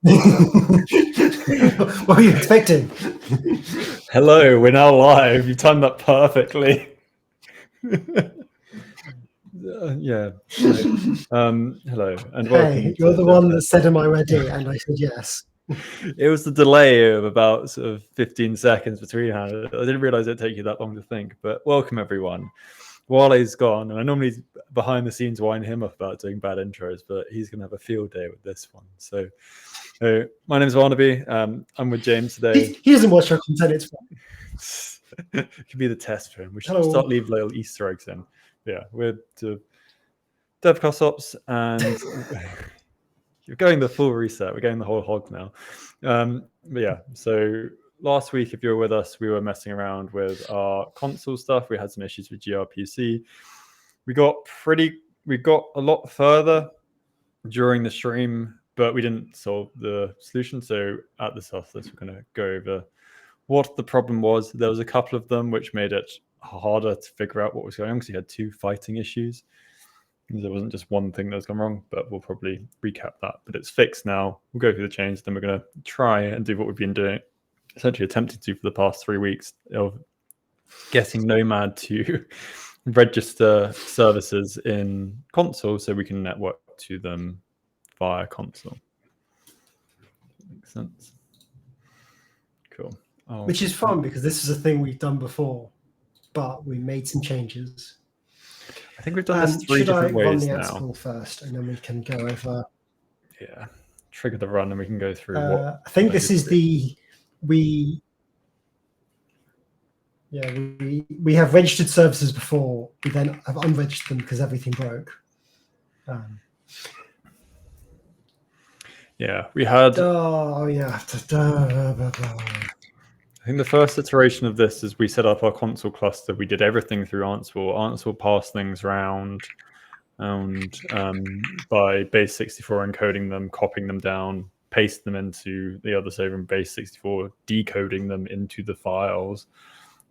What were you expecting? Hello, we're now live. You timed that perfectly. Yeah. Hello and welcome. Hey, you're the one that said, "Am I ready?" And I said yes. It was the delay of about sort of 15 seconds between. I didn't realize it'd take you that long to think. But welcome everyone. Wale's gone, and I normally behind the scenes wind him up about doing bad intros, but he's gonna have a field day with this one. So my name's Barnaby. I'm with James today. He doesn't watch our content. It's fine. It could be the test for him. We should start leaving little Easter eggs in. Yeah, we're DevCast Ops, and you're going the full reset. We're going the whole hog now. But yeah, so last week, if you were with us, we were messing around with our console stuff. We had some issues with gRPC. We got a lot further during the stream, but we didn't solve the solution. So at the start of this, we're going to go over what the problem was. There was a couple of them which made it harder to figure out what was going on because you had two fighting issues. There wasn't just one thing that was gone wrong, but we'll probably recap that. But it's fixed now. We'll go through the change, then we're going to try and do what we've been doing, essentially attempting to for the past 3 weeks of getting Nomad to register services in Consul so we can network to them via Consul. Makes sense. Cool. Which is fun because this is a thing we've done before, but we made some changes. I think we've done this 3 different ways now. Should I run the Ansible first, and then we can go over? Yeah, trigger the run, and we can go through. I think this is we have registered services before. We then have unregistered them because everything broke. Yeah, we had. Oh yeah. I think the first iteration of this is we set up our Consul cluster. We did everything through Ansible. Ansible passed things around and by base64 encoding them, copying them down, paste them into the other server in base64, decoding them into the files.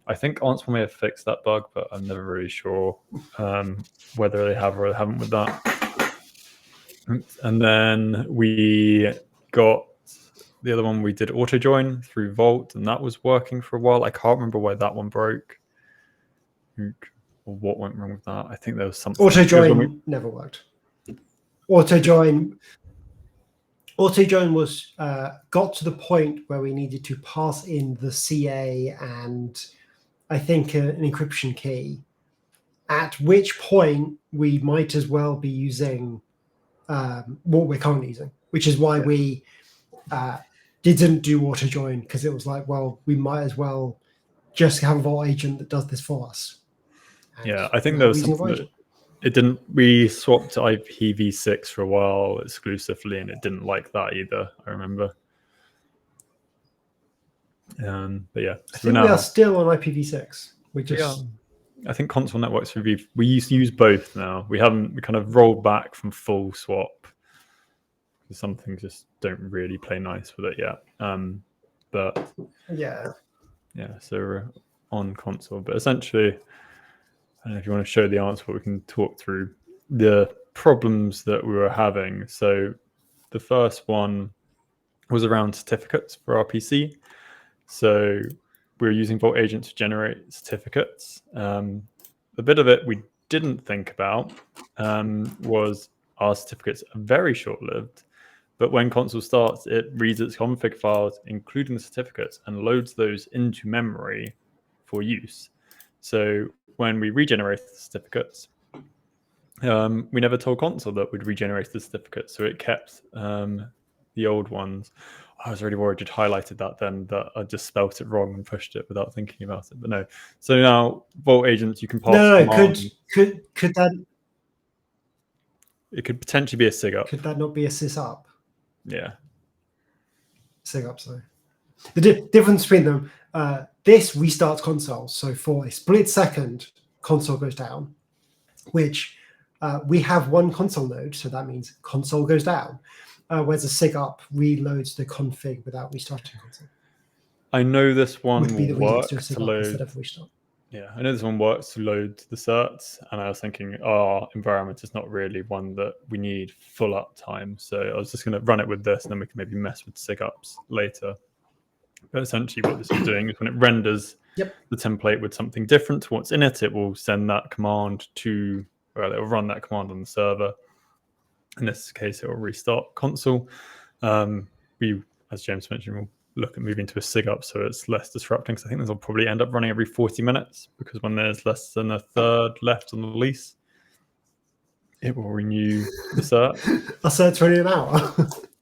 I think Ansible may have fixed that bug, but I'm never really sure whether they have or they haven't with that. And then we got the other one, we did auto join through Vault, and that was working for a while. I can't remember why that one broke or what went wrong with that. I think there was something. Auto join never worked. Auto join was got to the point where we needed to pass in the CA and I think an encryption key, at which point we might as well be using what we're currently using, which is why we didn't do auto join, because it was like, well, we might as well just have a Vault agent that does this for us. And yeah, I think there was something that it didn't. We swapped to IPv6 for a while exclusively, and it didn't like that either. I remember. But yeah, I think we are still on IPv6. We just. I think Consul networks we used to use both now. We kind of rolled back from full swap. Some things just don't really play nice with it yet. But yeah, so we're on Consul. But essentially, I don't know if you want to show the answer, but we can talk through the problems that we were having. So the first one was around certificates for our PC. So we were using Vault Agent to generate certificates. The bit of it we didn't think about was our certificates are very short-lived. But when Consul starts, it reads its config files, including the certificates, and loads those into memory for use. So when we regenerate the certificates, we never told Consul that we'd regenerate the certificates, so it kept the old ones. I was really worried you'd highlighted that then, that I just spelt it wrong and pushed it without thinking about it. But no. So now Vault agents, you can pass. No. Could that? It could potentially be a SIG-up. Could that not be a sysup? Yeah. SIG-up, sorry. The difference between them, this restarts Consul. So for a split second, Consul goes down, which we have one Consul node. So that means Consul goes down. Whereas a SIG-up reloads the config without restarting Consul. I know this one would be the will work to to load. instead of restart. yeah, I know this one works to load the certs, and I was thinking our environment is not really one that we need full uptime. So I was just going to run it with this, and then we can maybe mess with SIG-ups later. But essentially what this is doing is when it renders the template with something different to what's in it, it will send that command to, well, it will run that command on the server. In this case, it will restart Consul. We, as James mentioned, will look at moving to a SIG-up so it's less disrupting. So I think this will probably end up running every 40 minutes because when there's less than a third left on the lease, it will renew the cert. A cert's running an hour.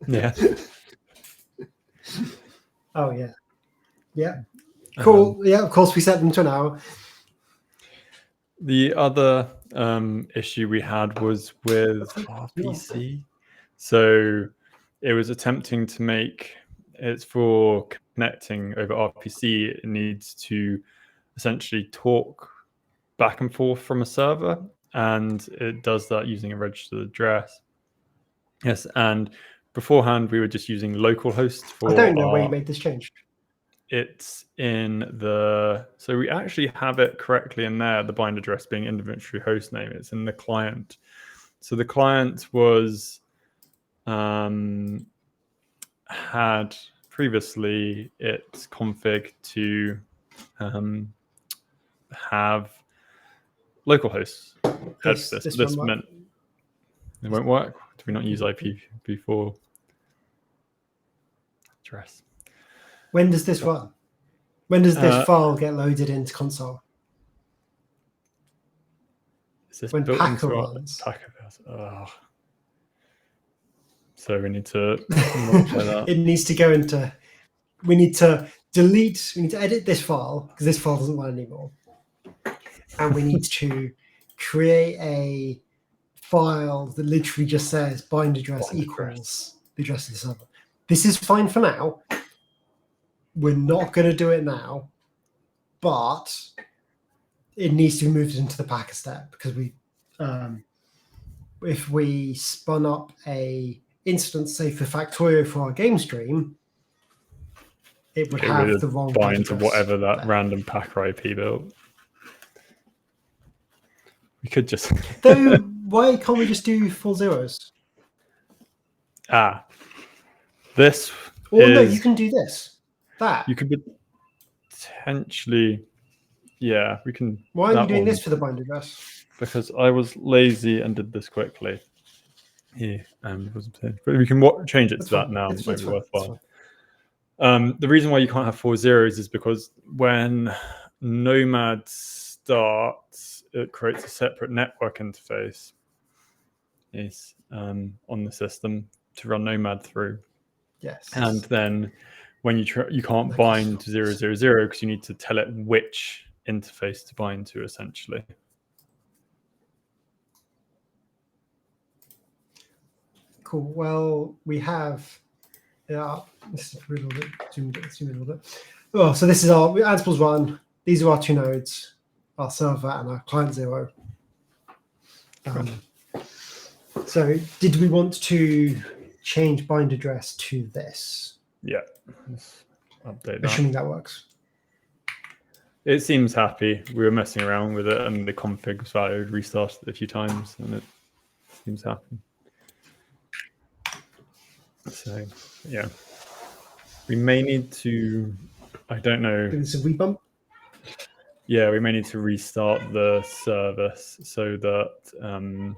Yeah. Oh, yeah. Yeah. Cool. Yeah, of course, we set them to an hour. The other issue we had was with RPC. So it was attempting to make, it's for connecting over RPC, it needs to essentially talk back and forth from a server, and it does that using a registered address. Yes, and beforehand we were just using localhost for. I don't know where you made this change. It's in the, so we actually have it correctly in there, the bind address being inventory host name. It's in the client. So the client was had previously it's config to have localhost head for this. This meant it won't work. Do we not use IPv4 address? When does this run? When does this file get loaded into console? Is this when built Packer into runs? Packer? So we need to modify that. It needs to go into. We need to delete. We need to edit this file because this file doesn't run anymore, and we need to create a file that literally just says bind address equals the address of the server. This is fine for now. We're not going to do it now, but it needs to be moved into the Packer step because we, if we spun up a instance, say for Factorio for our game stream, it would have the wrong bind to whatever that random Packer IP built. We could just. Though, why can't we just do full zeros? This. Or no, you can do this. That you could potentially, yeah, we can. Why are you doing this for the bind address? Because I was lazy and did this quickly. Yeah, but we can change it to that now. It might be worthwhile. The reason why you can't have 4 zeros is because when Nomad starts, it creates a separate network interface. Is on the system to run Nomad through. Yes, and then. When you can't bind to 000 because you need to tell it which interface to bind to, essentially. Cool. Well, we have. Yeah, this is a little bit. Zoom a little bit. Oh, so this is our Ansible's run. These are our two nodes, our server and our client 0. So, did we want to change bind address to this? Yeah, let's update that. Assuming that works. It seems happy. We were messing around with it and the config value restarted a few times and it seems happy. So, yeah. We may need to, I don't know. Do some rebump? Yeah, we may need to restart the service so that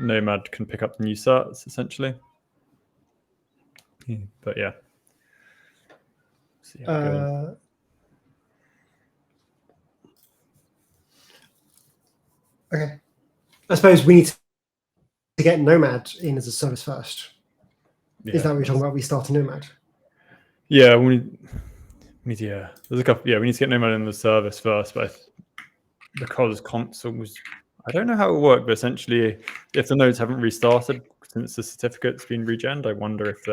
Nomad can pick up the new certs, essentially. But yeah. Okay. I suppose we need to get Nomad in as a service first. Yeah. Is that what you're talking about? We start a Nomad? Yeah, there's a couple. Yeah, we need to get Nomad in the service first, but because Consul was, I don't know how it will work, but essentially, if the nodes haven't restarted since the certificate's been regened, I wonder if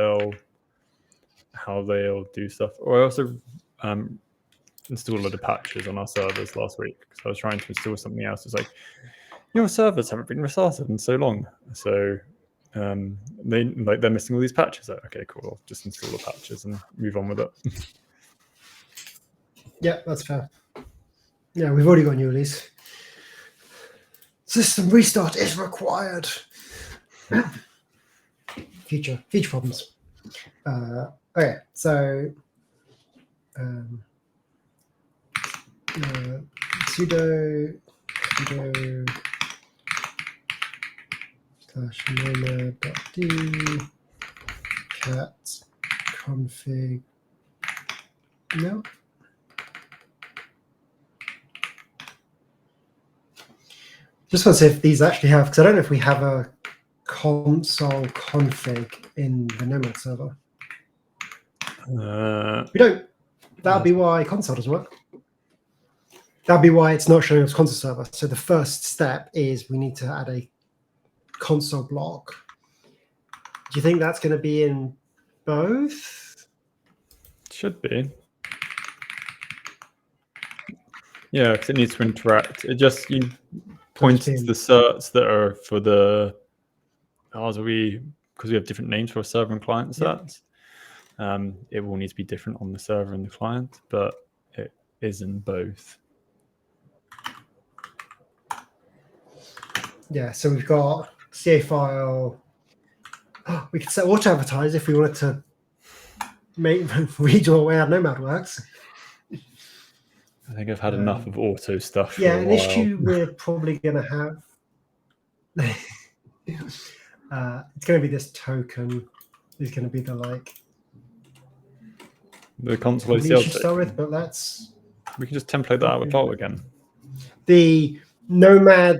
how they'll do stuff. Or I also installed a lot of patches on our servers last week because I was trying to install something else. It's like, your servers haven't been restarted in so long, so they're missing all these patches. Like, okay, cool. I'll just install the patches and move on with it. Yeah, that's fair. Yeah, we've already got new release. System restart is required. Future problems. Okay, so sudo /nomad.d cat config. No. Just want to see if these actually have, because I don't know if we have a console config in the Nomad server. We don't. That'll be why console doesn't work. That'll be why it's not showing us console server. So the first step is we need to add a console block. Do you think that's going to be in both? Should be. Yeah, because it needs to interact. It just points to the certs that are for the because we have different names for server and client certs. It will need to be different on the server and the client, but it is in both. Yeah, so we've got CA file. Oh, we could set auto advertise if we wanted to read your way how Nomad works. I think I've had enough of auto stuff. Yeah, for a an while. issue we're probably going to have. It's going to be this token. Is going to be the Consul issue to start with, but we can just template that out with Vault again. The Nomad.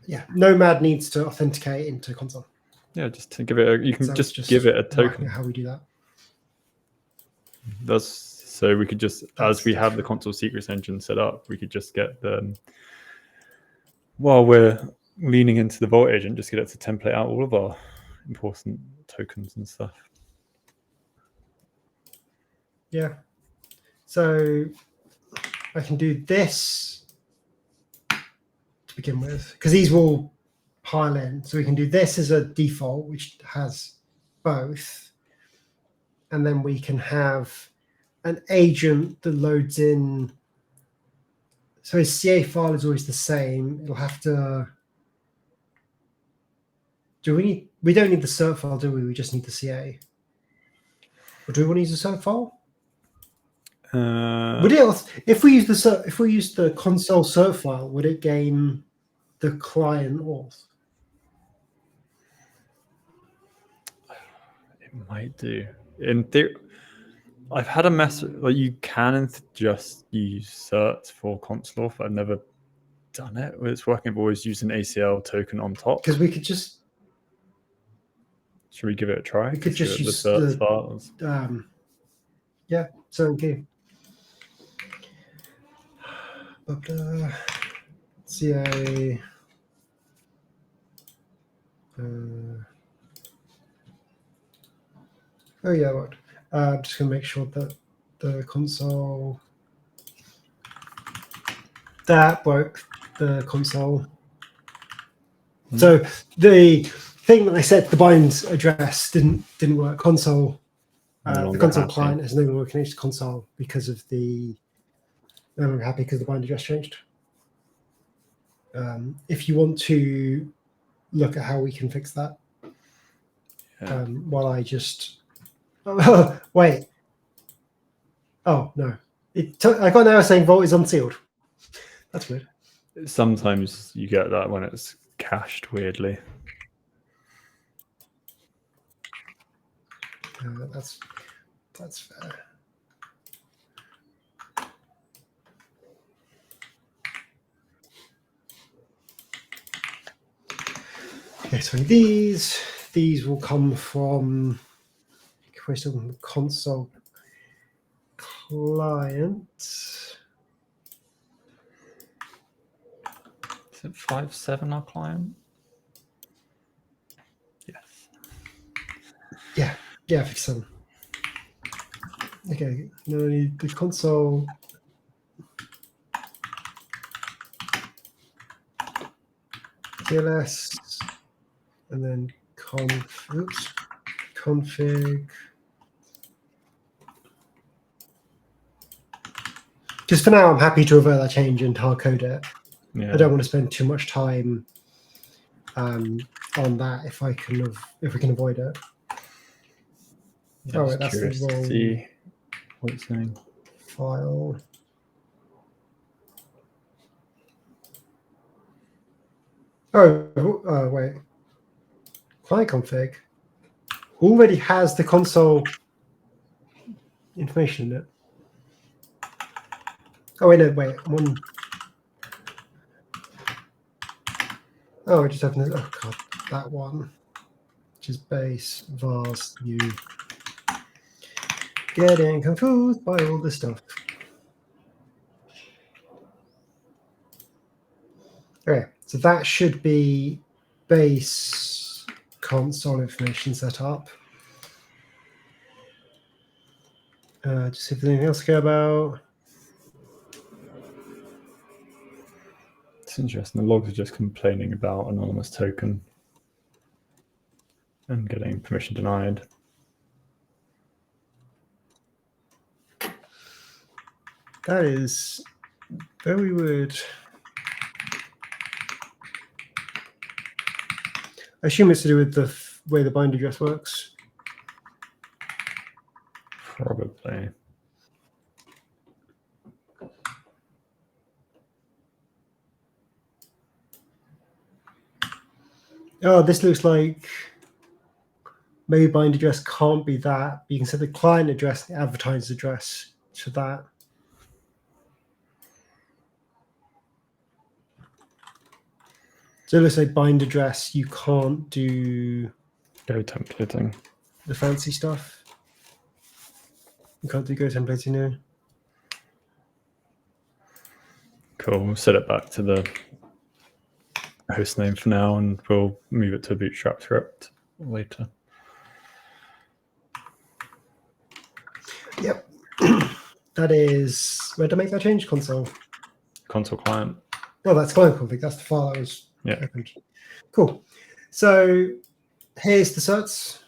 Yeah, Nomad needs to authenticate into console. Yeah, just to give it. You can just give it a token. How we do that. So we could just, as we have the console secrets engine set up, we could just get the, while we're leaning into the Vault agent, just get it to template out all of our important tokens and stuff. Yeah. So I can do this to begin with, because these will pile in. So we can do this as a default, which has both. And then we can have an agent that loads in. So his CA file is always the same. It'll have to. We don't need the cert file, do we? We just need the CA. Or do we want to use the cert file? Would it, if we use the console cert file, would it gain the client auth? It might do. In theory, I've had a mess. Like you can just use certs for console, but I've never done it. When it's working, I've always used an ACL token on top. Because we could just. Should we give it a try? We could just use the certs files. Yeah, so okay. CA. Oh yeah, what? I'm just gonna make sure that the console that worked. The console. So the thing that I set the bind address didn't work. Console. The console client is no longer connected to console because of the. No longer happy because the bind address changed. If you want to look at how we can fix that, while I just wait. Oh no! I got an error saying Vault is unsealed. That's weird. Sometimes you get that when it's cached weirdly. That's fair. Okay, so these will come from the console client. Is it 5.7 our client? Yes. Yeah, 57. Okay, now I need the console. TLS, and then config. Just for now, I'm happy to revert that change and hard code it. Yeah. I don't want to spend too much time on that if we can avoid it. Yeah, Wait, that's the to wrong see what it's saying. File. Oh, wait. Client config already has the console information in it. Oh, wait, no, wait. Oh, I just opened it. Oh, God, that one. Which is base, vars, new. Getting confused by all this stuff. Okay, so that should be base console information set up. Just see if there's anything else to care about. It's interesting. The logs are just complaining about anonymous token and getting permission denied. That is very weird. I assume it's to do with the way the bind address works. Probably. Oh, this looks like maybe bind address can't be that. You can set the client address, the advertised address to that. So let's say bind address, you can't do Go templating. the fancy stuff. You can't do go templating now. Cool. We'll set it back to the host name for now, and we'll move it to a Bootstrap script later. Yep. That is where to make that change? Console. Console client. Oh, that's client config. That's the file that was opened. Cool. So here's the certs.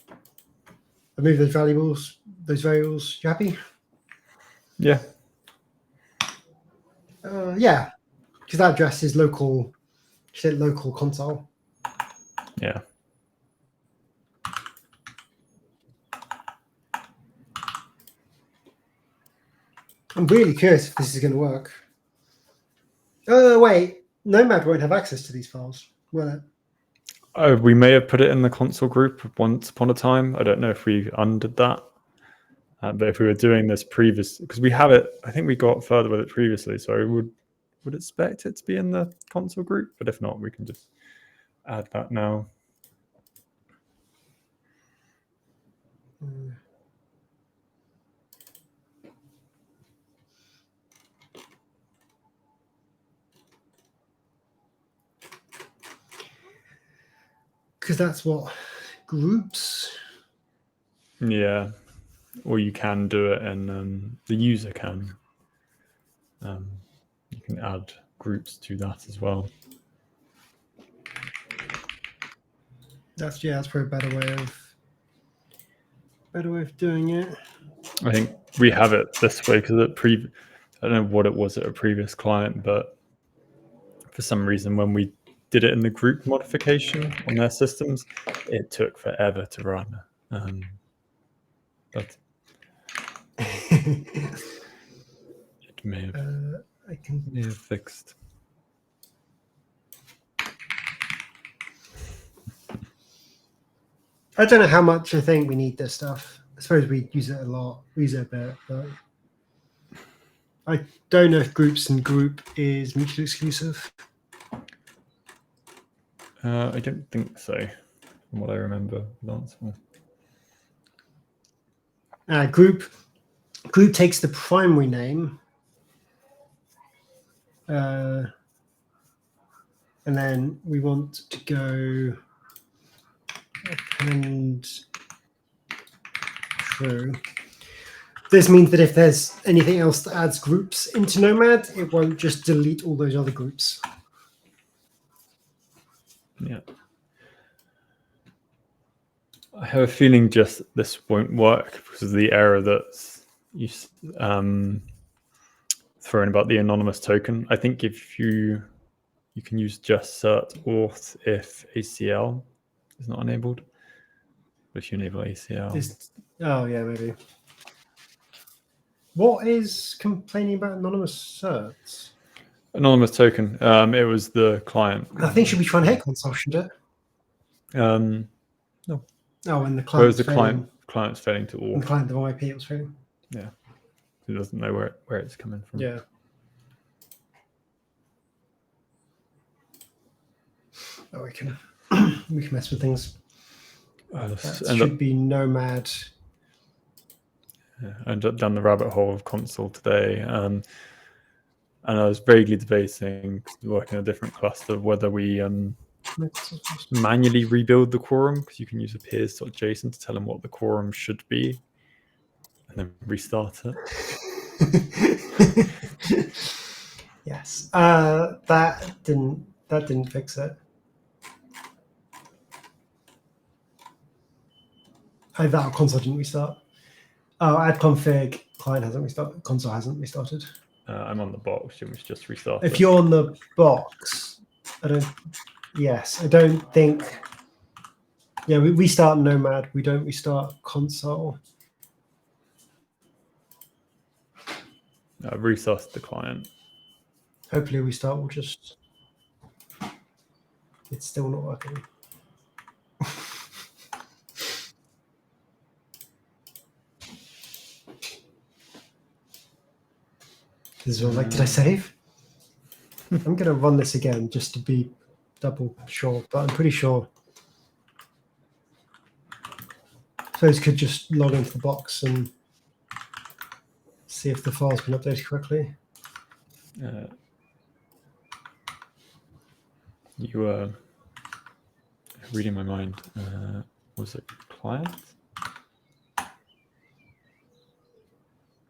I move those variables. You happy? Yeah. Yeah, because that address is local. Local console. Yeah. I'm really curious if this is going to work. Oh, wait. Nomad won't have access to these files, will it? Oh, we may have put it in the console group once upon a time. I don't know if we undid that. But if we were doing this previous, because we have it, I think we got further with it previously, so I would expect it to be in the console group. But if not, we can just add that now. Because that's what groups. Yeah, or you can do it, and the user can. You can add groups to that as well. That's probably a better way of doing it. I think we have it this way because I don't know what it was at a previous client, but for some reason when we did it in the group modification on their systems, it took forever to run. But it may have fixed. I don't know how much I think we need this stuff. I suppose we use it a lot, use it a bit, but I don't know if groups and group is mutually exclusive. I don't think so, from what I remember. Group takes the primary name, and then we want to go append true. This means that if there's anything else that adds groups into Nomad, it won't just delete all those other groups. Yeah. I have a feeling just this won't work because of the error that's thrown about the anonymous token. I think if you can use just cert auth if ACL is not enabled. If you enable ACL. Oh yeah, maybe. What is complaining about anonymous certs? Anonymous token. It was the client. I think should be trying to hit Consul, should it? No. Oh, and the Where was client the client's failing to auth. And the client of IP it was failing. Yeah. It doesn't know where it's coming from. Yeah. Oh, we can mess with things. That should be Nomad. Yeah, I ended up down the rabbit hole of Consul today, and I was vaguely debating, working in a different cluster, whether we manually rebuild the quorum, because you can use appears.json to tell them what the quorum should be, and then restart it. Yes, that didn't fix it. Oh, that Consul didn't restart. Oh, add config, client hasn't restarted, Consul hasn't restarted. I'm on the box, you must just restart If you're on the box, I don't think, yeah, we restart Nomad, we don't restart Consul. I've restarted the client. Hopefully restart will just, it's still not working. This is like, did I save? I'm going to run this again just to be double sure, but I'm pretty sure. Suppose could just log into the box and see if the file's been updated correctly. You were reading my mind. Was it client?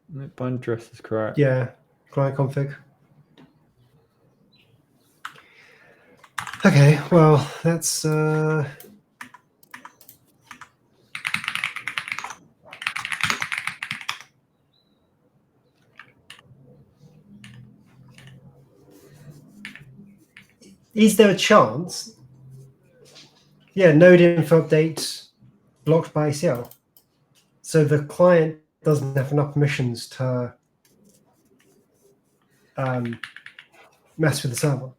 No, bind address is correct. Yeah, client config. Okay, well, that's is there a chance? Yeah, node info update blocked by ACL. So the client doesn't have enough permissions to mess with the server.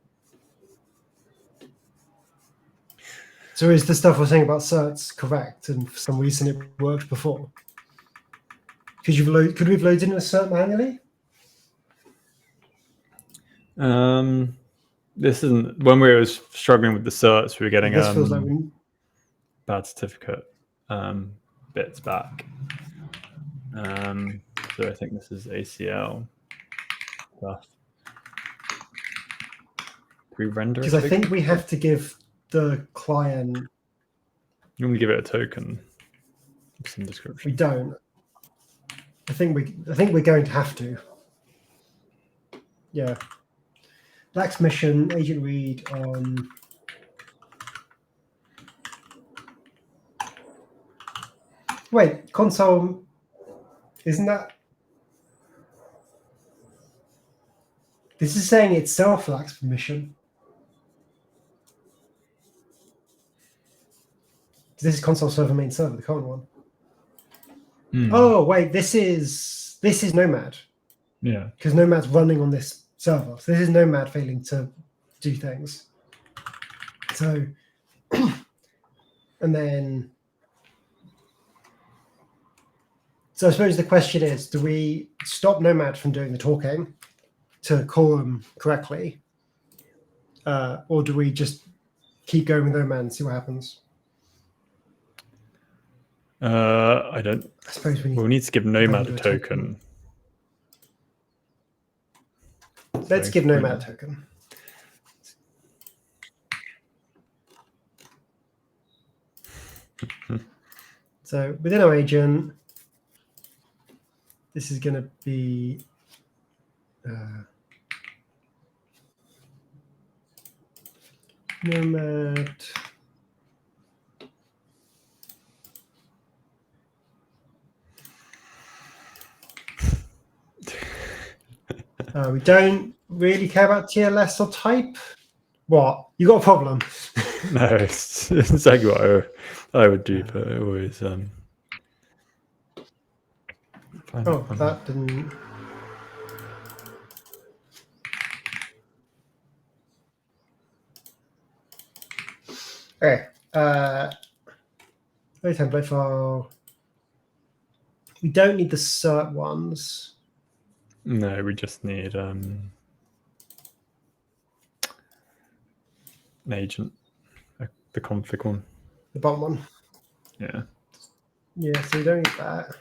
So is the stuff we're saying about certs correct? And for some reason it worked before? Could we have loaded in a cert manually? This isn't when we were struggling with the certs. We were getting This feels like bad certificate bits back. So I think this is ACL stuff. Pre-render. Because I think we have to give the client. You want to give it a token, some description. We don't. I think we're going to have to. Yeah. Lax mission agent read on. Wait, console. Isn't that? This is saying itself lacks permission. This is console server main server, the current one. Oh wait, this is Nomad. Yeah. Because Nomad's running on this server. So this is Nomad failing to do things. So and then so I suppose the question is, do we stop Nomad from doing the talking to call them correctly? Or do we just keep going with Nomad and see what happens? I don't. I suppose we'll need to give Nomad a token. Let's give Nomad a token. So within our agent, this is going to be Nomad. We don't really care about TLS or type. What? You got a problem? No, it's exactly what I would do, but I always find oh, that didn't. Okay. Template file. We don't need the cert ones. No, we just need an agent, the config one. The bottom one. Yeah. Yeah, so we don't need that.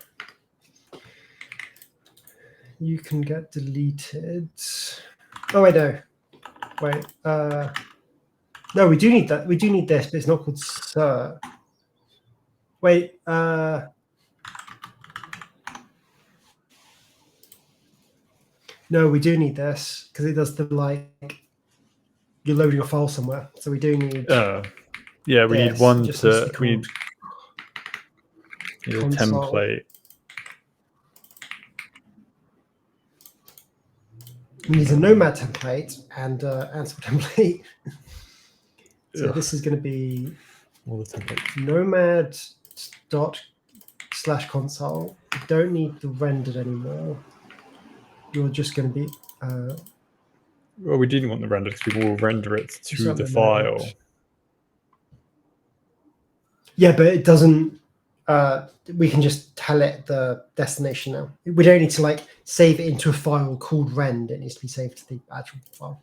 You can get deleted. Oh, wait, no. Wait. No, we do need that. We do need this, but it's not called cert. Wait. No, we do need this because it does the you're loading a file somewhere. So we do need. Yeah, we need one to. We need a template. We need a Nomad template and Ansible template. So this is going to be nomad./console. You don't need the rendered anymore. You're just going to be. Well, we didn't want the rendered because we will render it to the file. Yeah, but it doesn't. We can just tell it the destination now. We don't need to save it into a file called rend. It needs to be saved to the actual file.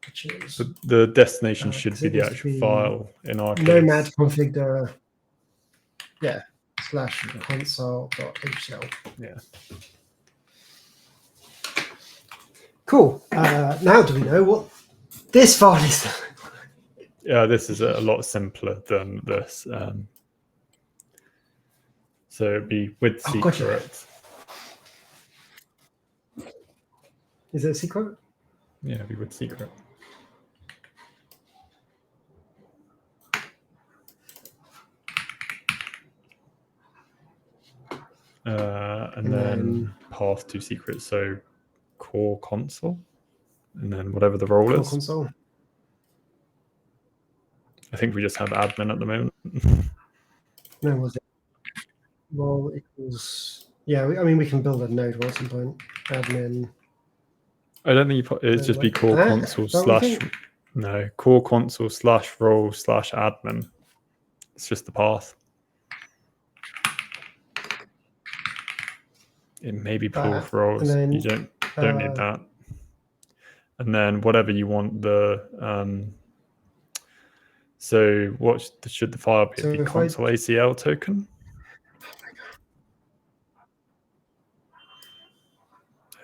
Which is, the destination should be the actual file in our case. Nomad config. Yeah. /console.hcl. Yeah. Cool. Now do we know what this file is? Yeah, this is a lot simpler than this. So it'd be with secret. Is it a secret? Yeah, it'd be with secret. And then path to secret. So core console, and then whatever the role is. Console. I think we just have admin at the moment. No, was it? Role equals. Yeah, I mean we can build a node at some point. Admin. I don't think it's just be core console / core console / role / admin. It's just the path. It may be pull for roles. Then, you don't need that. And then whatever you want the so what should the file be? So console ACL token.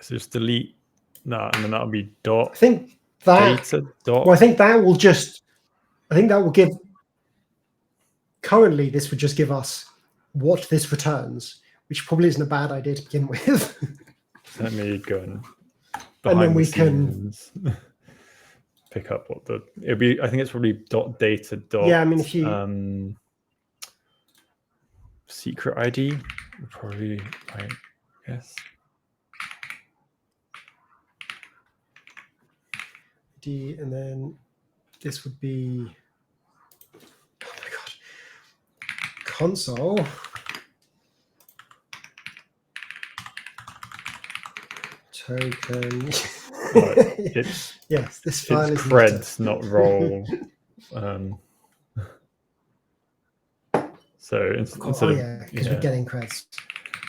So just delete that, and then that'll be dot. I think that. Data dot. Well, I think that will just. I think that will give. Currently, this would just give us what this returns, which probably isn't a bad idea to begin with. Let me go and then we can pick up what it'll be. I think it's probably dot data dot. Yeah, I mean if you secret ID, probably right. Yes. ID, and then this would be. Oh my god. Console. Token. Yes, this file is creds, not role. So instead of because we're getting creds.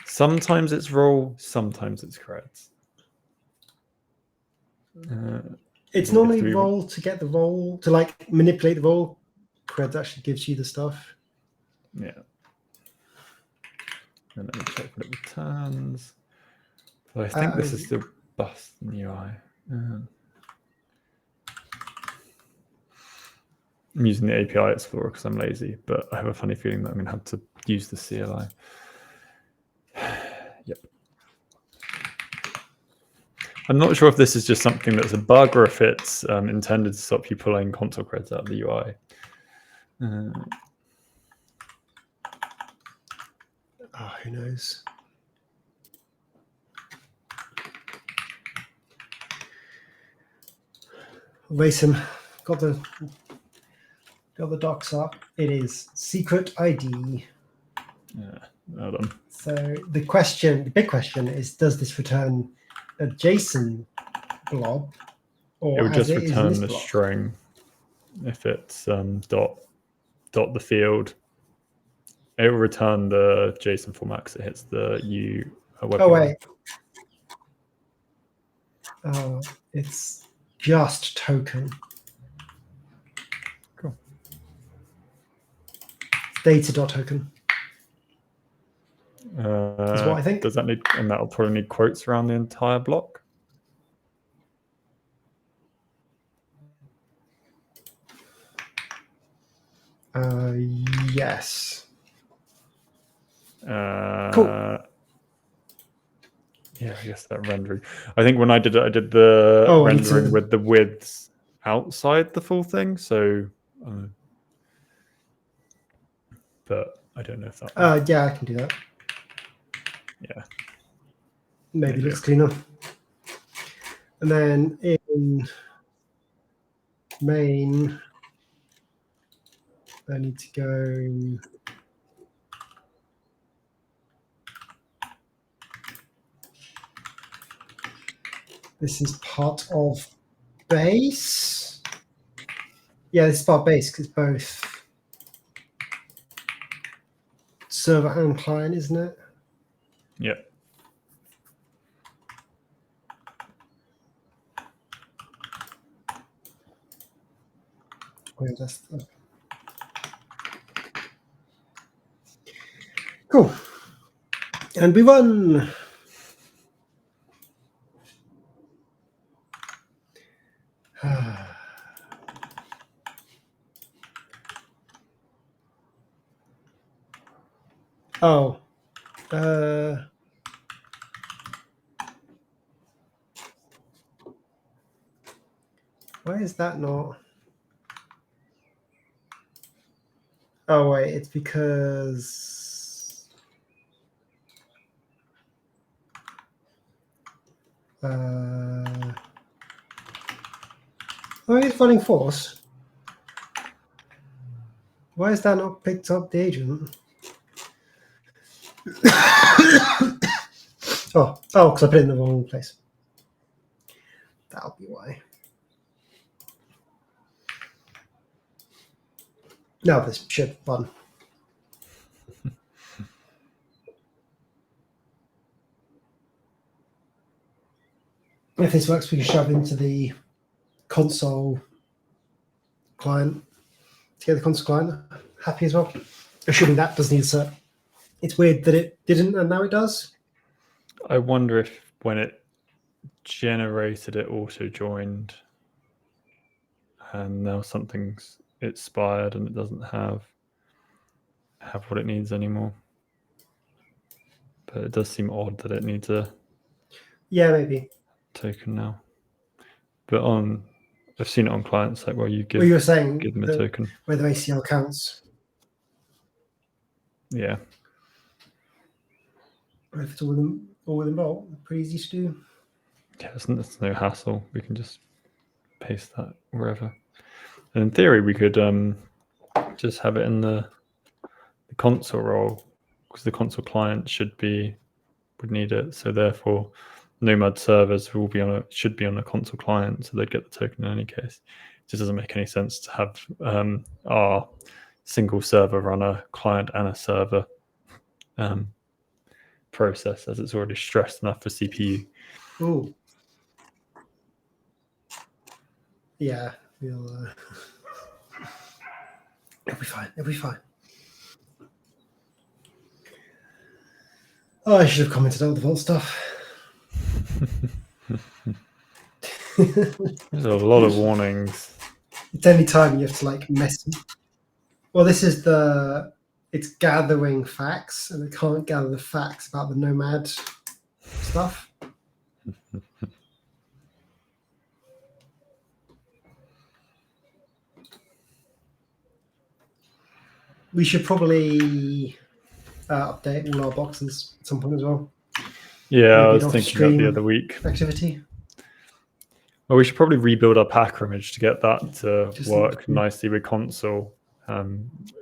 Sometimes it's role, sometimes it's creds. It's normally role to get the role to manipulate the role. Creds actually gives you the stuff. Yeah. And let me check what it returns. So I think this is still Boston UI. I'm using the API Explorer because I'm lazy, but I have a funny feeling that I'm going to have to use the CLI. Yep. I'm not sure if this is just something that's a bug or if it's intended to stop you pulling console creds out of the UI. Who knows? Race him. Got the docs up. It is secret ID. Yeah, well done. So the big question is, does this return a JSON blob, or It would just as it is in return this the block? string if it's dot the field. It will return the JSON format because it hits the web. Oh wait. It's just token. Cool. Data.token. Is what I think. Does that need, and that'll probably need quotes around the entire block? Yes. Cool. Yeah, I guess that rendering. I think when I did it, I did the rendering with the widths outside the full thing. So, but I don't know if that. Yeah, I can do that. Yeah. Maybe it looks cleaner. And then in main, I need to go. This is part of base. Yeah, this is part of base because both server and client, isn't it? Yeah. Oh, yeah, that's cool. And we run. Oh. Why is that not? Oh, wait, it's because oh, it's running force. Why is that not picked up the agent? Oh, because I put it in the wrong place. That'll be why. Now this should run. If this works, we can shove into the console client to get the console client happy as well. Assuming that does need a cert. It's weird that it didn't and now it does. I wonder if when it generated it auto-joined and now something's expired and it doesn't have what it needs anymore. But it does seem odd that it needs a maybe token now. But I've seen it on clients like where you give, you were saying give them a token. Whether ACL counts. Yeah. If it's all within Bolt, pretty easy to do. Yeah, it's no hassle. We can just paste that wherever. And in theory, we could just have it in the console role because the console client would need it. So therefore, Nomad servers should be on a console client, so they'd get the token in any case. It just doesn't make any sense to have our single server run a client and a server process, as it's already stressed enough for CPU. Ooh. Yeah, it'll be fine. It'll be fine. Oh, I should have commented on the Vault stuff. There's a lot of warnings. It's any time you have to mess. Well, this is it's gathering facts, and it can't gather the facts about the Nomad stuff. We should probably update all our boxes at some point as well. Yeah, maybe I was thinking that the other week. Activity. Well, we should probably rebuild our Packer image to get that to Just work nicely with Consul.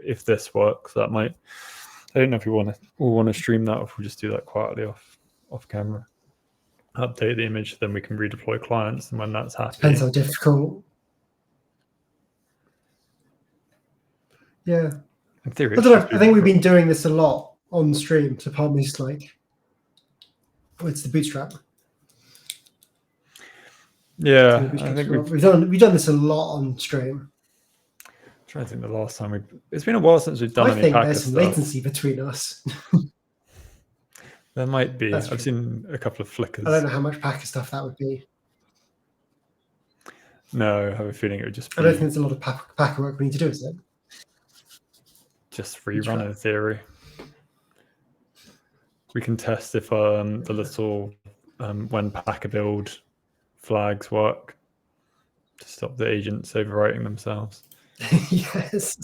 If this works, that might. I don't know if we want to stream that, or if we just do that quietly off camera. Update the image, then we can redeploy clients, and when that's happy. Depends how difficult. Yeah. In theory, I don't know. I think we've been doing this a lot on stream. So part of me is like, oh, it's the bootstrap. Yeah, I think we've done this a lot on stream. I'm trying to think the last time it's been a while since we've done any Packer stuff. I think there's some latency between us. There might be. I've seen a couple of flickers. I don't know how much Packer stuff that would be. No, I have a feeling it would just be... I don't think there's a lot of Packer work we need to do, is it? Just rerun in theory. We can test if the little when Packer build flags work to stop the agents overwriting themselves. Yes.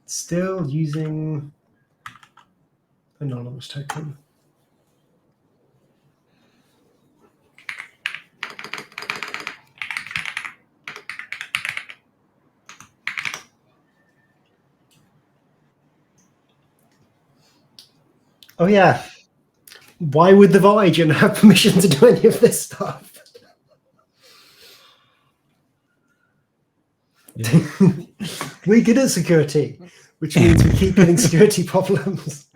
Still using anonymous token. Oh yeah. Why would the Vault agent have permission to do any of this stuff? Yeah. We're good at security, which means we keep getting security problems.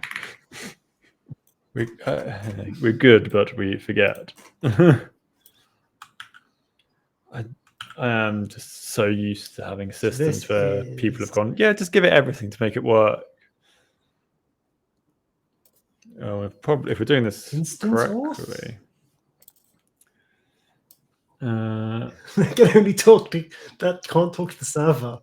We're good, but we forget. I am just so used to having systems where people have gone, yeah, just give it everything to make it work. Oh, probably if we're doing this correctly. They can only talk to that, can't talk to the server.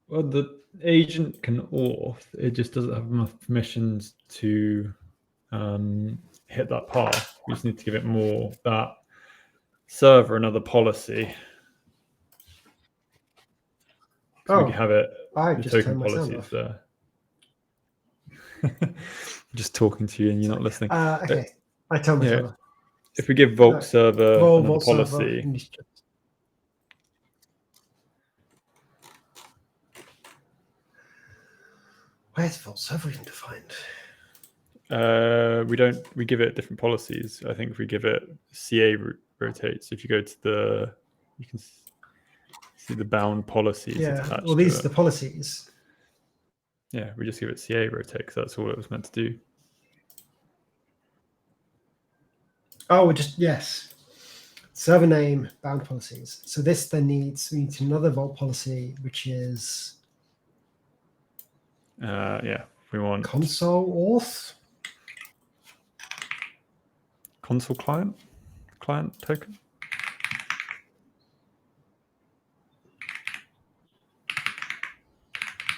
Well, the agent can auth, it just doesn't have enough permissions to hit that path. We just need to give it more. That server another policy. So we can have it. I just token policies there. Just talking to you and you're not listening. Okay, I tell myself. If we give Vault server another policy. Where's Vault server even defined? We give it different policies. I think if we give it CA rotates. If you go to you can see the bound policies. Yeah, well, these are the policies. Yeah, we just give it CA rotate because that's all it was meant to do. Oh, yes. Server name, bound policies. So this then we need another Vault policy, which is we want console auth. Console client token.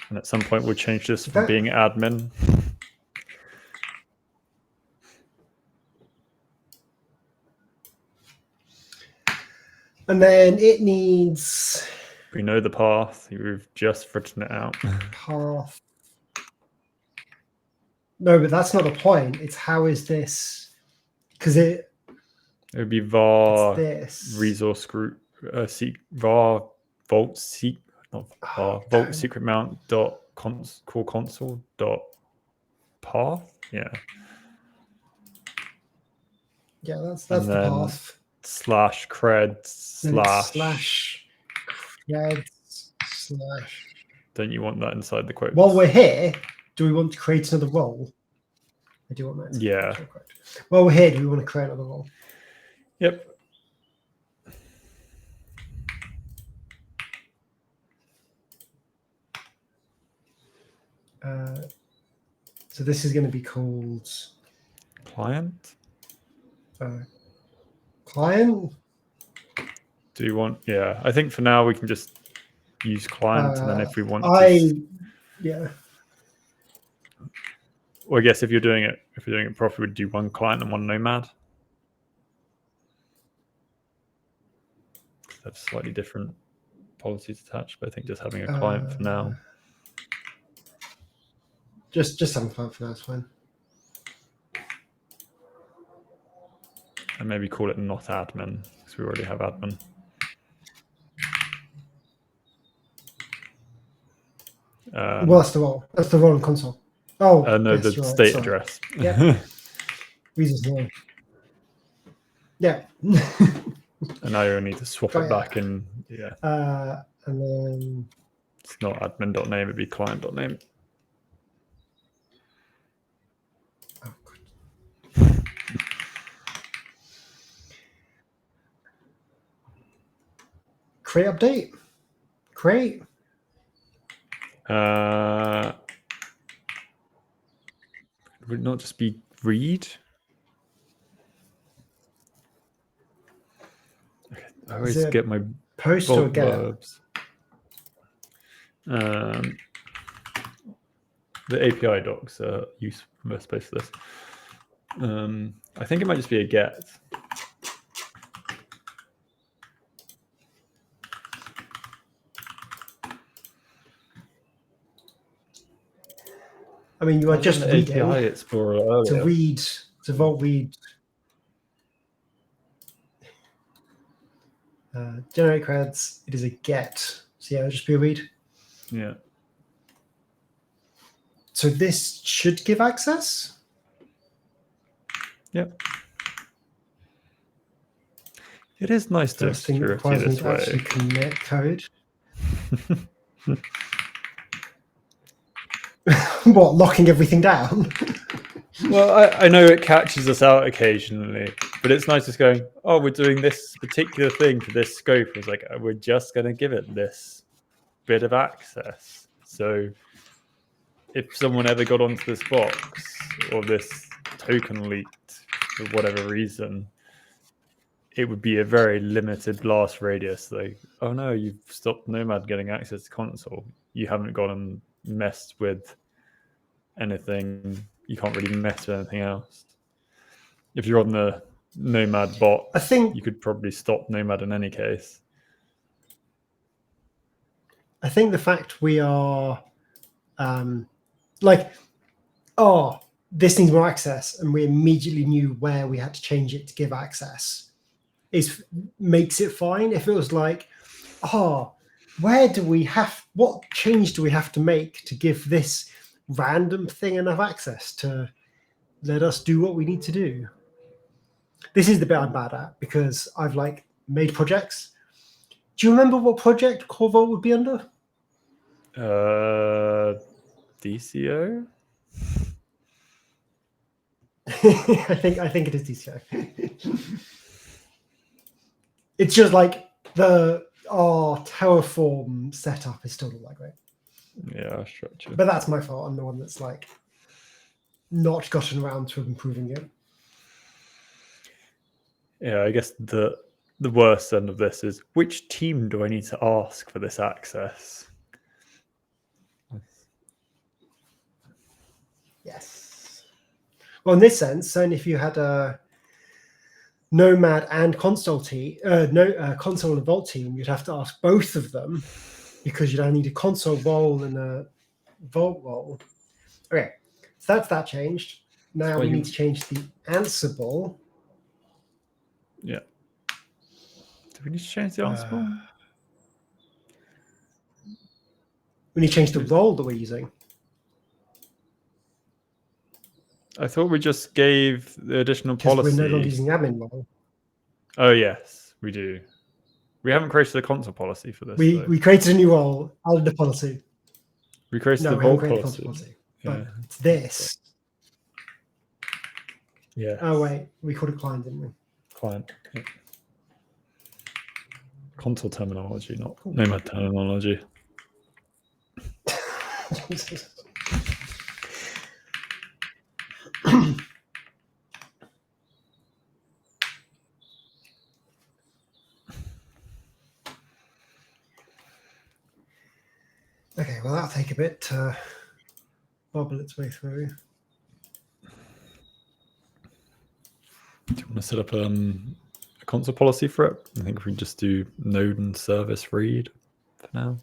And at some point we'll change this from being admin. And then it needs... We know the path. We've just written it out. Path. No, but that's not the point. It's how is this... Because it would be var resource group var vault seek not var vault secret mount dot core console dot path. Yeah, that's the path. Slash cred slash creds slash. Don't you want that inside the quotes? While we're here, do we want to create another role? I do want that. Yeah. While we're here, do we want to create another role? Yep. So this is going to be called client. Client. Do you want? Yeah, I think for now we can just use client, and then if we want to, yeah. Well, I guess if you're doing it properly, we'd do one client and one Nomad. They have slightly different policies attached, but I think just having a client for now. Just having client for now is fine. And maybe call it not admin, because we already have admin. Well, that's the role. That's the role in console. Oh, no, yes, the right, state sorry. address. Yeah. Reasons no. Yeah. And now you need to swap it back in. Yeah. And then it's not admin.name, it'd be client.name. Oh, God. Create update. Create. Would it not just be read? Okay, I always get my post or get verbs. The API docs are useful for most space for this. I think it might just be a get. I mean, you are just reading API Explorer earlier. to vault read. Generate creds. It is a get. So yeah, it'll just be a read. Yeah. So this should give access. Yep. It is nice to have security this way. Actually commit code. What, locking everything down? Well, I know it catches us out occasionally, but it's nice just going, oh, we're doing this particular thing for this scope. It's like, we're just going to give it this bit of access. So if someone ever got onto this box or this token leaked for whatever reason, it would be a very limited blast radius. Like, oh no, you've stopped Nomad getting access to console. You haven't gone and messed with anything. You can't really mess with anything else. If you're on the Nomad bot, I think you could probably stop Nomad in any case. I think the fact we are like, oh, this needs more access, and we immediately knew where we had to change it to give access, makes it fine. If it was like, oh, what change do we have to make to give this random thing enough access to let us do what we need to do? This is the bit I'm bad at, because I've made projects. Do you remember what project Core Vault would be under? DCO? I think it is DCO. It's just like our Terraform setup is still not that great. Yeah, structure. But that's my fault. I'm the one that's not gotten around to improving it. Yeah, I guess the worst end of this is, which team do I need to ask for this access? Yes. Well, in this sense, and if you had a Nomad and Console team, Console and Vault team, you'd have to ask both of them, because you'd only need a console role and a Vault role. Okay, so that's that changed. Now we need to change the Ansible. Yeah. Do we need to change the Ansible? We need to change the role that we're using. I thought we just gave the additional policy. We're no longer using admin role. Oh yes, we do. We haven't created a console policy for this. We created a new role, added the policy. We created the Vault policy. But it's this. Yeah. Oh wait, we called it client, didn't we? Client. Yeah. Console terminology, not Nomad terminology. Okay, well, that'll take a bit to bubble its way through. Do you want to set up a console policy for it? I think if we just do node and service read for now.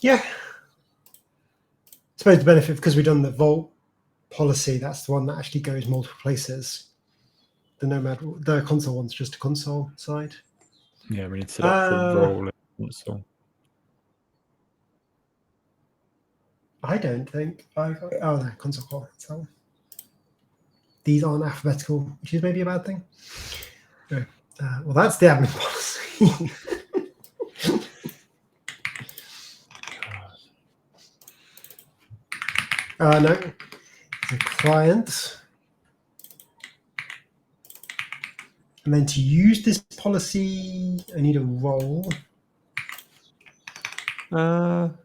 Yeah. I suppose the benefit, because we've done the Vault policy, that's the one that actually goes multiple places. The Nomad, the console one's just a console side. Yeah, we need to set up the role in console. I don't think oh no, console call. So these aren't alphabetical, which is maybe a bad thing. No. Well, that's the admin policy. No, it's a client. And then to use this policy, I need a role. Not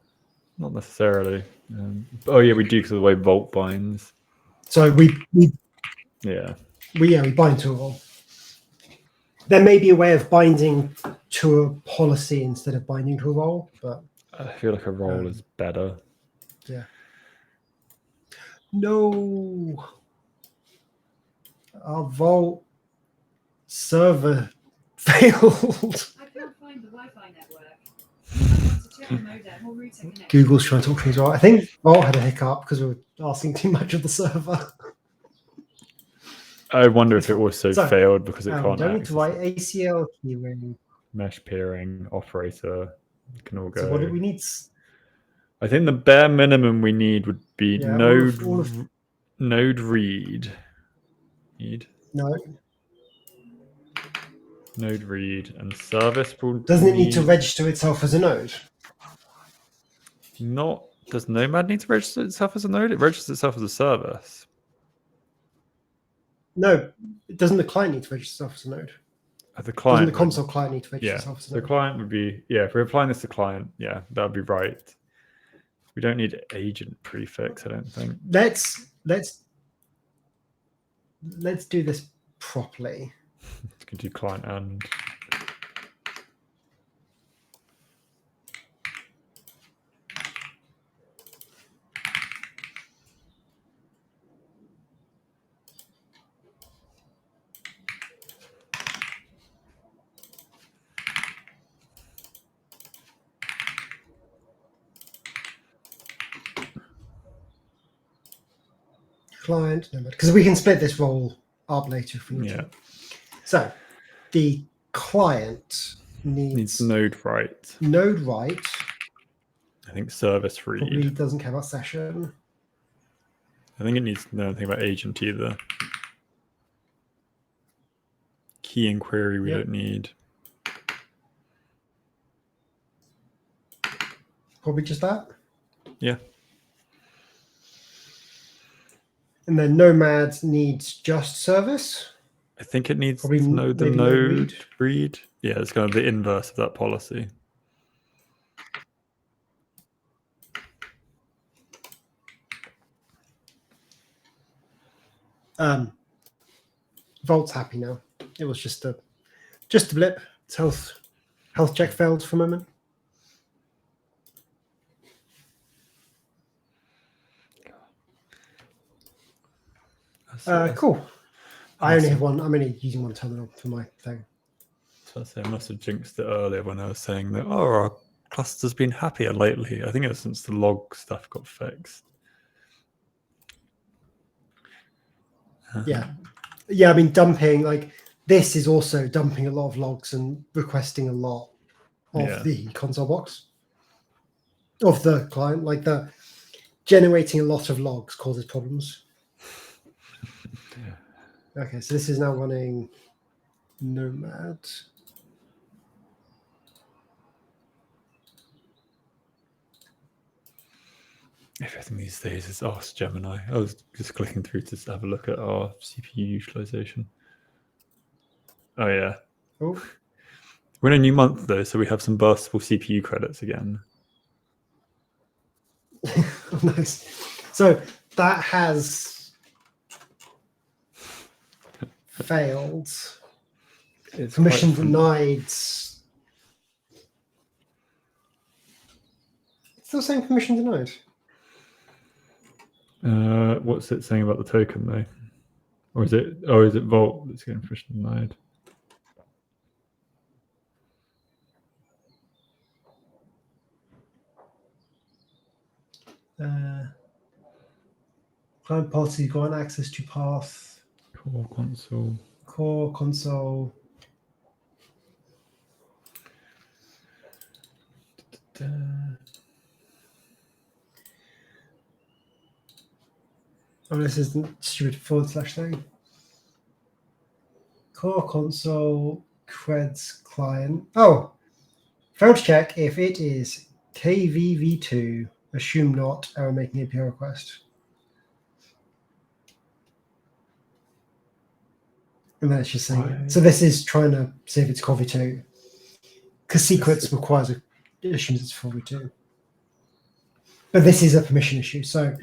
necessarily. Oh yeah, we do because of the way Vault binds. So we bind to a role. There may be a way of binding to a policy instead of binding to a role, but I feel like a role is better. Yeah. No. Our Vault server failed. I can't find the Wi-Fi network. I want to check the modem or router connection. Google's trying to talk to me as well. I think Vault had a hiccup because we were asking too much of the server. I wonder if it also failed because it can't don't need to write access ACL keyring. mesh peering operator. Can all go. So what do we need? I think the bare minimum we need would be node read. No. Node read and service will. Doesn't it need to register itself as a node? Does Nomad need to register itself as a node? It registers itself as a service. No, doesn't the client need to register itself as a node? The client. Doesn't the console client need to register itself as a node? The client would be if we're applying this to client, that would be right. We don't need agent prefix, I don't think. Let's do this properly. You can do client and. Client, because we can split this role up later if we need to. So the client needs node write. Node write. I think service read. Probably doesn't care about session. I think it needs to know anything about agent either. Key and query we don't need. Probably just that. Yeah. And then Nomad needs just service. I think it needs probably to know the node read. Yeah, it's kind of the inverse of that policy. Vault's happy now. It was just a blip. Its health check failed for a moment. Cool. I only have one. I'm only using one terminal for my thing. So I must have jinxed it earlier when I was saying that, our cluster's been happier lately. I think it was since the log stuff got fixed. Yeah. I mean, dumping, like, this is also dumping a lot of logs and requesting a lot of the console box of the client. Like, the generating a lot of logs causes problems. Okay, so this is now running Nomad. Everything these days is Ask Gemini. I was just clicking through to have a look at our CPU utilization. Oh, yeah. Oh. We're in a new month, though, so we have some burstable CPU credits again. Nice. So that has failed. It's permission denied. Still saying permission denied. What's it saying about the token though? Or is it? Oh, is it Vault that's getting permission denied? Client policy grant access to path. Core console. Core console. Oh, this isn't stupid / thing. Core console creds client. Oh, failed to check if it is KVV2. Assume not. Error making API request. And then it's just saying it. So this is trying to see if it's CoV2. Because secrets requires it assumes it's CoV2. But this is a permission issue. So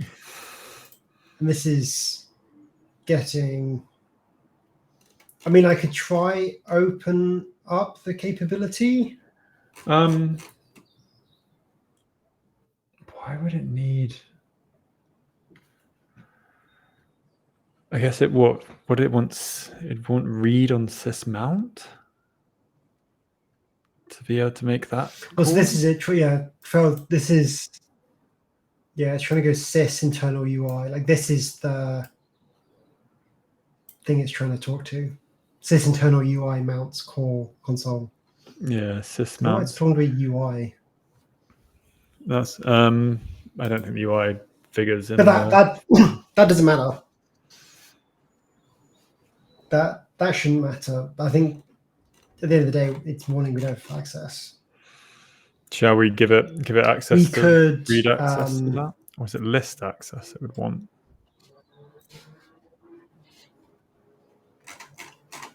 and this is getting. I mean, I could try open up the capability. Why would it need? I guess it what it wants. It won't read on sysmount to be able to make that. Oh, so this is it. Yeah, this is. Yeah, it's trying to go sys internal UI. Like this is the thing it's trying to talk to. Sys internal UI mounts core console. Yeah, sys No, mounts. it's talking about UI. That's I don't think the UI figures in. But that doesn't matter. That shouldn't matter. I think at the end of the day, it's warning we don't have access. Shall we give it access? We to could read access to that, or is it list access it would want?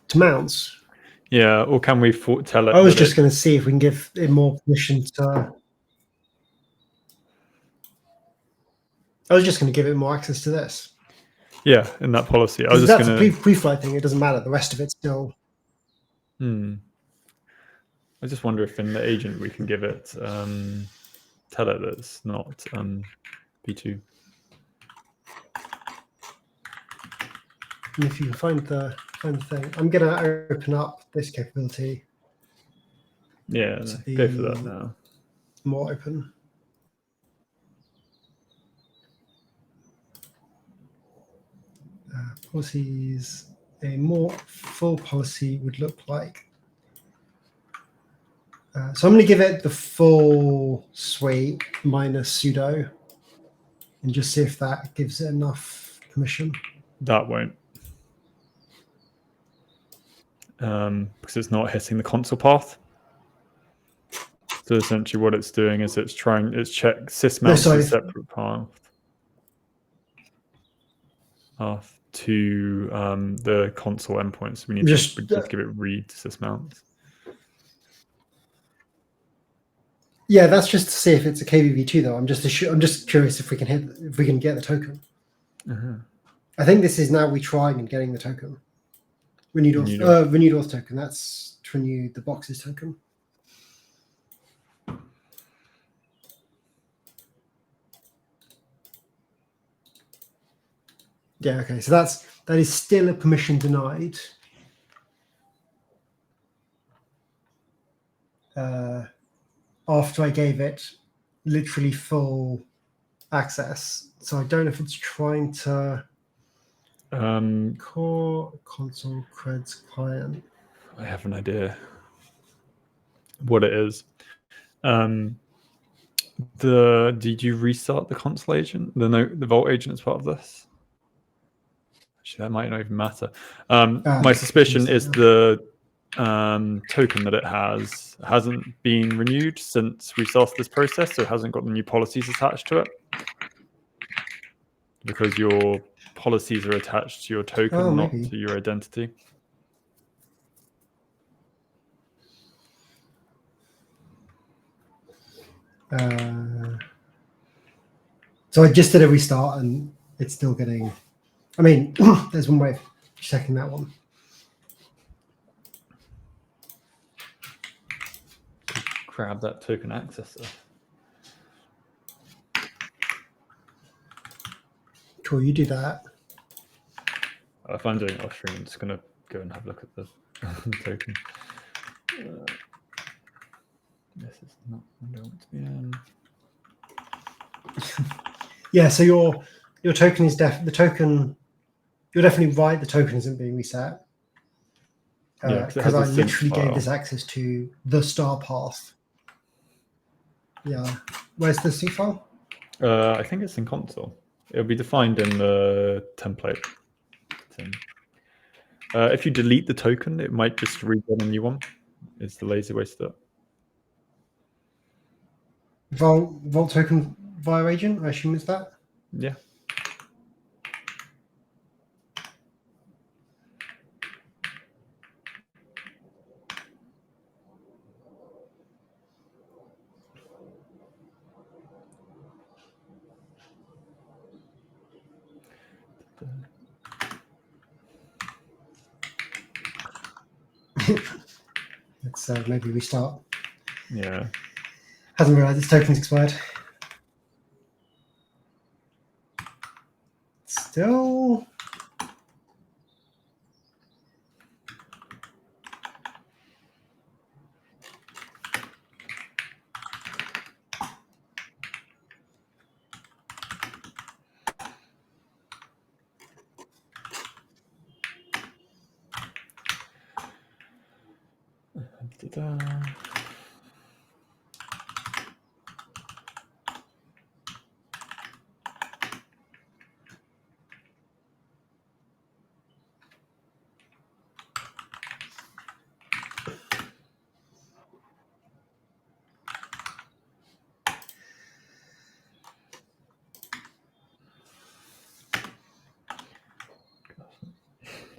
To mounts. Yeah, or can we tell it? I was just going to see if we can give it more permission to. I was just going to give it more access to this. Yeah, in that policy, I was just that's going a pre-flight thing. It doesn't matter. The rest of it's still. I just wonder if in the agent we can give it tell it that it's not P2. And if you can find the thing, I'm going to open up this capability. Yeah, no, go for that now. More open. Policies. A more full policy would look like. So I'm going to give it the full suite minus sudo, and just see if that gives it enough permission. That won't. Because it's not hitting the console path. So essentially what it's doing is it's check sysmount a separate path to the console endpoints. We need to just give it read to sysmount. Yeah, that's just to see if it's a KVV2 though. I'm just curious if we can get the token. I think this is now we trying and getting the token. Renewed auth token. That's to renew the boxes token. Yeah. Okay. So that is still a permission denied. After I gave it literally full access, so I don't know if it's trying to. Core console creds client. I have an idea what it is. Did you restart the console agent? The Vault agent as part of this? Actually, that might not even matter. My suspicion is the token that it hasn't been renewed since we started this process, so it hasn't got the new policies attached to it. Because your policies are attached to your token, not to your identity. So I just did a restart and it's still getting. I mean, there's one way of checking that one. Grab that token access. Cool, you do that. If I'm doing it off stream, I'm just going to go and have a look at the token. This is not what I want to be in. Yeah, so your token is the token. You're definitely right. The token isn't being reset. Yeah, because I literally gave file. this access to the star path. Yeah, where's the C file? I think it's in Consul. It'll be defined in the template thing. If you delete the token, it might just rerun a new one. It's the lazy way to do it. Vault token via agent, I assume is that? Yeah. Let's maybe restart. Yeah. Hasn't realized its token's expired. Still.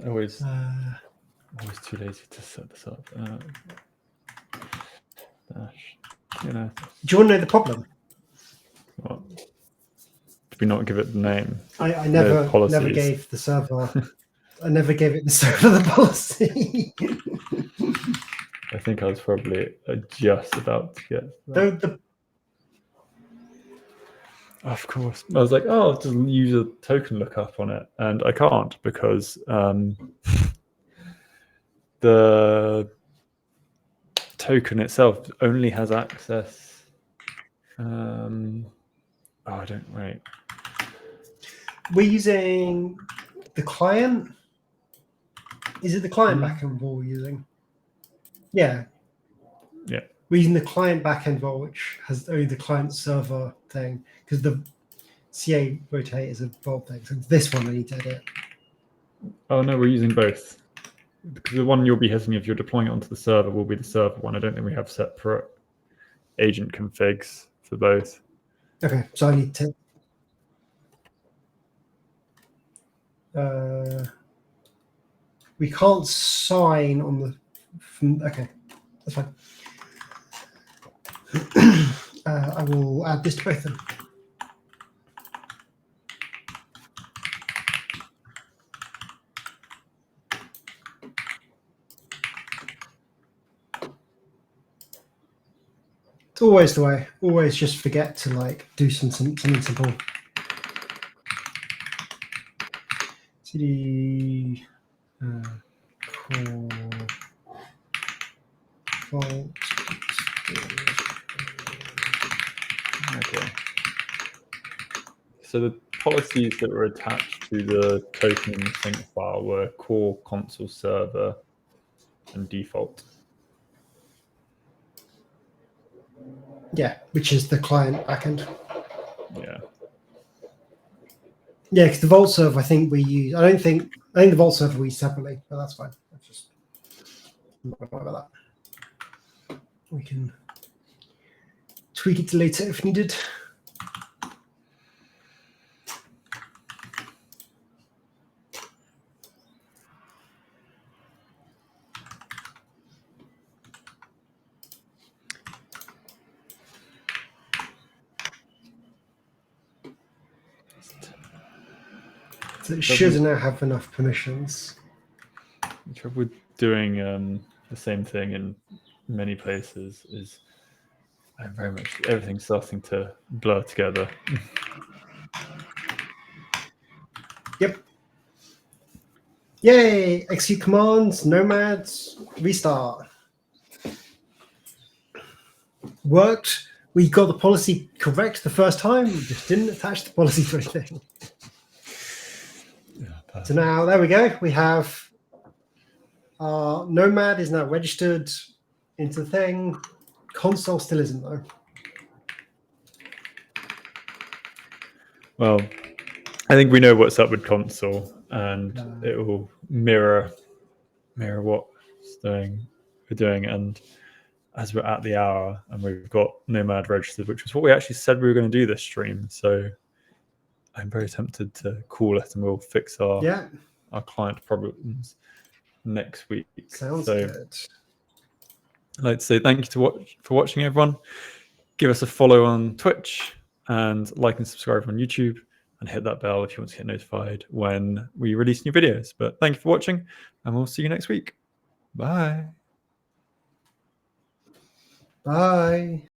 Always too lazy to set this up. Dash. You know. Do you want to know the problem? What? Did we not give it the name? I never gave the server. I never gave it the server the policy. I think I was probably just about to get that. Of course. I was like, oh, I'll just use a token lookup on it. And I can't because the token itself only has access. I don't, wait. We're using the client. Is it the client backend vault we're using? Yeah. Yeah. We're using the client backend vault, which has only the client server thing, because the CA rotate is a vault thing. So it's this one I need to edit. Oh no, we're using both. Because the one you'll be hitting if you're deploying it onto the server will be the server one. I don't think we have separate agent configs for both. Okay, so I need to. We can't sign on the. Okay, that's fine. I will add this to both of them. It's always the way. Always just forget to like do something simple. CD core vault. Okay. So the policies that were attached to the token sync file were core, console, server, and default. Yeah, which is the client backend. Yeah. Yeah, because the vault server, I think we use. I think the vault server we use separately, but that's fine. That's just I'm not worried about that. We can tweak it later if needed. So it should now have enough permissions. The trouble with doing the same thing in many places is very much everything's starting to blur together. Yep. Yay! Execute commands, nomads, restart. Worked. We got the policy correct the first time. We just didn't attach the policy to anything. Yeah, So now, there we go. We have our nomad is now registered into the thing. Console still isn't, though. well, I think we know what's up with console, and it will mirror what we're doing. And as we're at the hour and we've got Nomad registered, which was what we actually said we were going to do this stream. So I'm very tempted to call it, and we'll fix our client problems next week. Sounds so good. I'd like to say thank you for watching, everyone. Give us a follow on Twitch and like and subscribe on YouTube, and hit that bell if you want to get notified when we release new videos. But thank you for watching, and we'll see you next week. Bye. Bye.